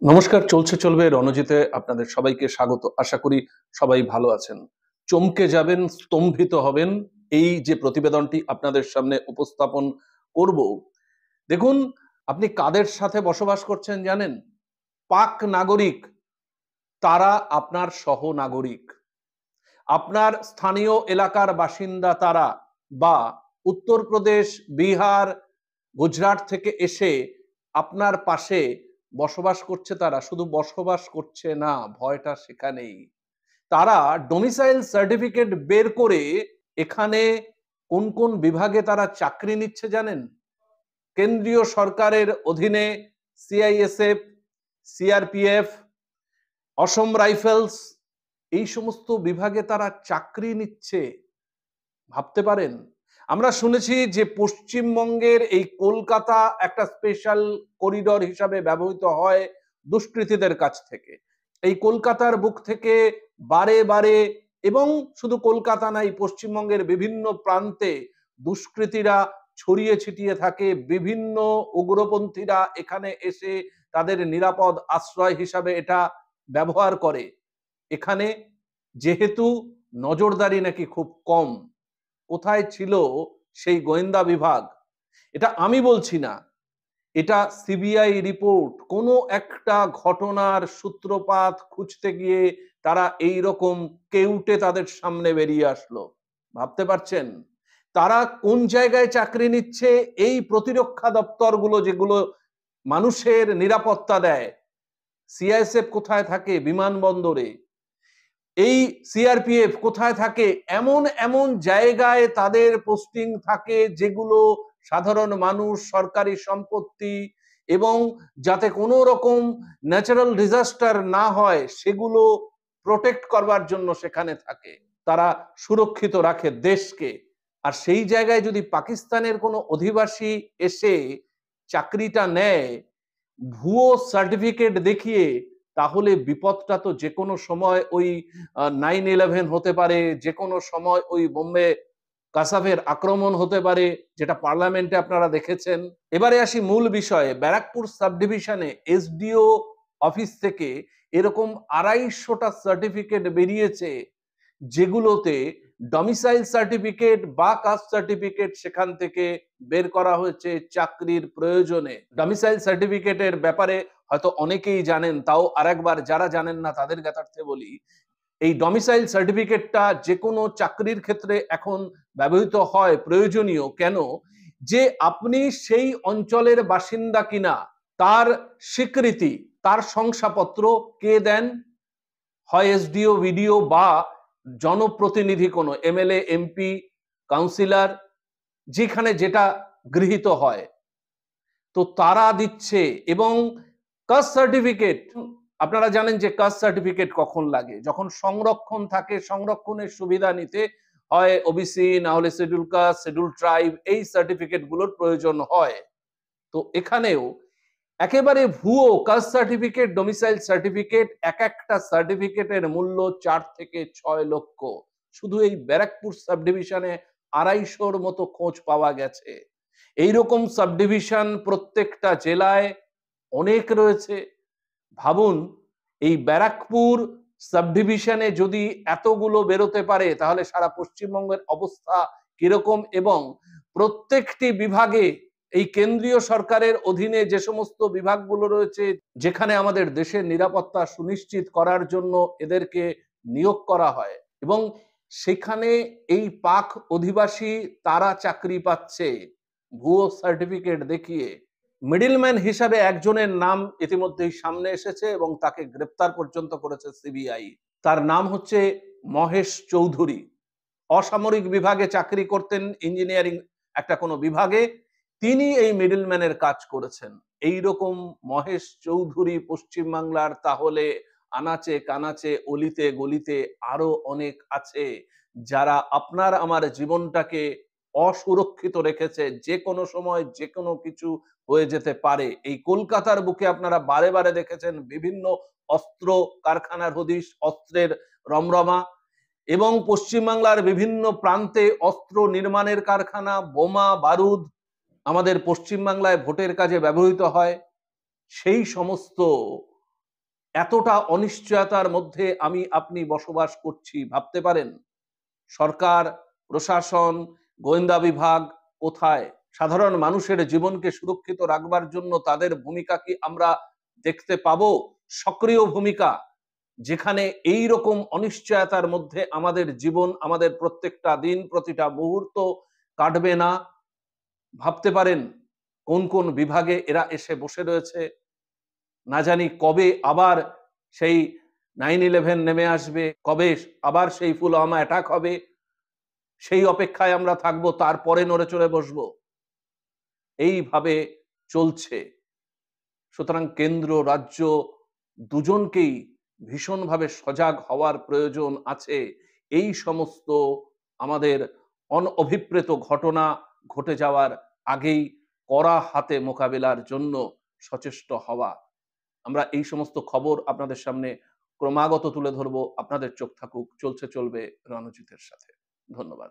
নমস্কার, চলছে চলবে রণজিতে আপনাদের সবাইকে স্বাগত। আশা করি সবাই ভালো আছেন। চমকে যাবেন, স্তম্ভিত হবেন এই যে প্রতিবেদনটি আপনাদের সামনে উপস্থাপন করব। দেখুন, আপনি কাদের সাথে বসবাস করছেন জানেন? পাক নাগরিক, তারা আপনার সহনাগরিক। আপনার স্থানীয় এলাকার বাসিন্দা তারা, বা উত্তরপ্রদেশ, বিহার, গুজরাট থেকে এসে আপনার পাশে বসবাস করছে, তারা শুধু বসবাস করছে না, ভয়টা সেখানেই। তারা ডোমিসাইল সার্টিফিকেট বের করে এখানে কোন কোন বিভাগে তারা চাকরি নিচ্ছে জানেন? কেন্দ্রীয় সরকারের অধীনে সিআইএসএফ, সিআরপিএফ, অসম রাইফেলস, এই সমস্ত বিভাগে তারা চাকরি নিচ্ছে। ভাবতে পারেন? আমরা শুনেছি যে পশ্চিমবঙ্গের এই কলকাতা একটা স্পেশাল করিডর হিসাবে ব্যবহৃত হয় দুষ্কৃতীদের কাছ থেকে। এই কলকাতার বুক থেকে বারে বারে, এবং শুধু কলকাতা নাই, পশ্চিমবঙ্গের বিভিন্ন প্রান্তে দুষ্কৃতীরা ছড়িয়ে ছিটিয়ে থাকে। বিভিন্ন উগ্রপন্থীরা এখানে এসে তাদের নিরাপদ আশ্রয় হিসাবে এটা ব্যবহার করে। এখানে যেহেতু নজরদারি নাকি খুব কম, কোথায় ছিল সেই গোয়েন্দা বিভাগ? এটা আমি বলছি না, এটা সিবিআই রিপোর্ট। কোনো একটা ঘটনার সূত্রপাত খুঁজতে গিয়ে তারা এই রকম কেউটে তাদের সামনে বেরিয়ে আসলো। ভাবতে পারছেন? তারা কোন জায়গায় চাকরি নিচ্ছে? এই প্রতিরক্ষা দপ্তরগুলো যেগুলো মানুষের নিরাপত্তা দেয়। সিআইএসএফ কোথায় থাকে? বিমানবন্দরে। এই সিআরপিএফ কোথায় থাকে? এমন এমন জায়গায় তাদের পোস্টিং থাকে যেগুলো সাধারণ মানুষ, সরকারি সম্পত্তি, এবং যাতে কোনো রকম ন্যাচারাল ডিজাস্টার না হয় সেগুলো প্রোটেক্ট করবার জন্য সেখানে থাকে। তারা সুরক্ষিত রাখে দেশকে। আর সেই জায়গায় যদি পাকিস্তানের কোনো অধিবাসী এসে চাকরিটা নেয় ভুয়ো সার্টিফিকেট দেখিয়ে, তাহলে বিপদটা তো যে কোনো সময় ওই 9/11 হতে পারে, যে কোনো সময় ওই বোম্বে কাসাফের আক্রমণ হতে পারে, যেটা পার্লামেন্টে আপনারা দেখেছেন। এবারে আসি মূল বিষয়ে। ব্যারাকপুর সাব ডিভিশনে এসডিও অফিস থেকে এরকম 250টা সার্টিফিকেট বেরিয়েছে, যেগুলোতে ডমিসাইল সার্টিফিকেট বা কাস্ট সার্টিফিকেট সেখান থেকে বের করা হয়েছে চাকরির প্রয়োজনে। ডমিসাইল সার্টিফিকেটের ব্যাপারে হয়তো অনেকেই জানেন, তাও আরেকবার যারা জানেন না তাদের জ্ঞাতার্থে বলি। এই ডমিসাইল সার্টিফিকেটটা যে কোনো চাকরির ক্ষেত্রে এখন ব্যবহৃত হয়, প্রয়োজনীয়। কেন? যে আপনি সেই অঞ্চলের বাসিন্দা কিনা তার স্বীকৃতি, তার শংসাপত্র কে দেন? হয় এসডিও, ভিডিও, বা জনপ্রতিনিধি, কোনো এমএলএ, এমপি, কাউন্সিলর, যেখানে যেটা গৃহীত হয়, তো তারা দিচ্ছে। এবং কাস্ট সার্টিফিকেট, আপনারা জানেন যে কাস্ট সার্টিফিকেট কখন লাগে? যখন সংরক্ষণ থাকে, সংরক্ষণের সুবিধা নিতে হয় ওবিসি, না হলে শিডিউল কাস্ট, শিডিউল ট্রাইব, এই সার্টিফিকেট গুলোর প্রয়োজন হয়। তো এখানেও একেবারে ভুয়ো কাস্ট সার্টিফিকেট, ডোমিসাইল সার্টিফিকেট, এক একটা সার্টিফিকেটের মূল্য 4 থেকে 6 লক্ষ। শুধু এই ব্যারাকপুর সাব ডিভিশনে 250-র মতো খোঁজ পাওয়া গেছে। এইরকম সাব ডিভিশন প্রত্যেকটা জেলায় অনেক রয়েছে। ভাবুন, এই ব্যারাকপুর সাব ডিভিশনে যদি এতগুলো বেরোতে পারে, তাহলে সারা পশ্চিমবঙ্গের অবস্থা কিরকম? এবং প্রত্যেকটি বিভাগে, এই কেন্দ্রীয় সরকারের অধীনে যে সমস্ত বিভাগগুলো রয়েছে, যেখানে আমাদের দেশের নিরাপত্তা সুনিশ্চিত করার জন্য এদেরকে নিয়োগ করা হয়, এবং সেখানে এই পাক অধিবাসী তারা চাকরি পাচ্ছে ভুয়ো সার্টিফিকেট দেখিয়ে। মিডলম্যান হিসাবে একজনের নাম ইতিমধ্যেই সামনে এসেছে এবং তাকে গ্রেপ্তার পর্যন্ত করেছে সিবিআই। তার নাম হচ্ছে মহেশ চৌধুরী। অসামরিক বিভাগে চাকরি করতেন, ইঞ্জিনিয়ারিং একটা কোনো বিভাগে। তিনি এই মিডলম্যানের কাজ করেছেন। এইরকম মহেশ চৌধুরী পশ্চিমবাংলার তাহলে আনাচে কানাচে, অলিতে গলিতে আরো অনেক আছে, যারা আপনার আমার জীবনটাকে অসুরক্ষিত রেখেছে। যে কোনো সময় যে কোনো কিছু হয়ে যেতে পারে। এই কলকাতার বুকে আপনারা বারে বারে দেখেছেন বিভিন্ন অস্ত্র কারখানার হদিশ, অস্ত্রের রমরমা, এবং পশ্চিমবাংলার বিভিন্ন প্রান্তে অস্ত্র নির্মাণের কারখানা, বোমা বারুদ আমাদের পশ্চিমবাংলায় ভোটের কাজে ব্যবহৃত হয়। সেই সমস্ত এতটা অনিশ্চয়তার মধ্যে আমি আপনি বসবাস করছি, ভাবতে পারেন? সরকার, প্রশাসন, গোয়েন্দা বিভাগ কোথায়? সাধারণ মানুষের জীবনকে সুরক্ষিত রাখবার জন্য তাদের ভূমিকা কি আমরা দেখতে পাবো? সক্রিয় ভূমিকা, যেখানে এই রকম অনিশ্চয়তার মধ্যে আমাদের জীবন, আমাদের প্রত্যেকটা দিন, প্রতিটা মুহূর্ত কাটবে না? ভাবতে পারেন কোন কোন বিভাগে এরা এসে বসে রয়েছে? না জানি কবে আবার সেই 9/11 নেমে আসবে, কবে আবার সেই পুলওয়ামা অ্যাটাক হবে, সেই অপেক্ষায় আমরা থাকবো, তারপরে নড়ে চড়ে বসবো। এইভাবে চলছে। সুতরাং কেন্দ্র, রাজ্য দুজনকেই ভীষণভাবে সজাগ হওয়ার প্রয়োজন আছে। এই সমস্ত আমাদের অনভিপ্রেত ঘটনা ঘটে যাওয়ার আগেই কড়া হাতে মোকাবিলার জন্য সচেষ্ট হওয়া। আমরা এই সমস্ত খবর আপনাদের সামনে ক্রমাগত তুলে ধরবো। আপনাদের চোখ থাকুক, চলছে চলবে রণজিতের সাথে। ধন্যবাদ।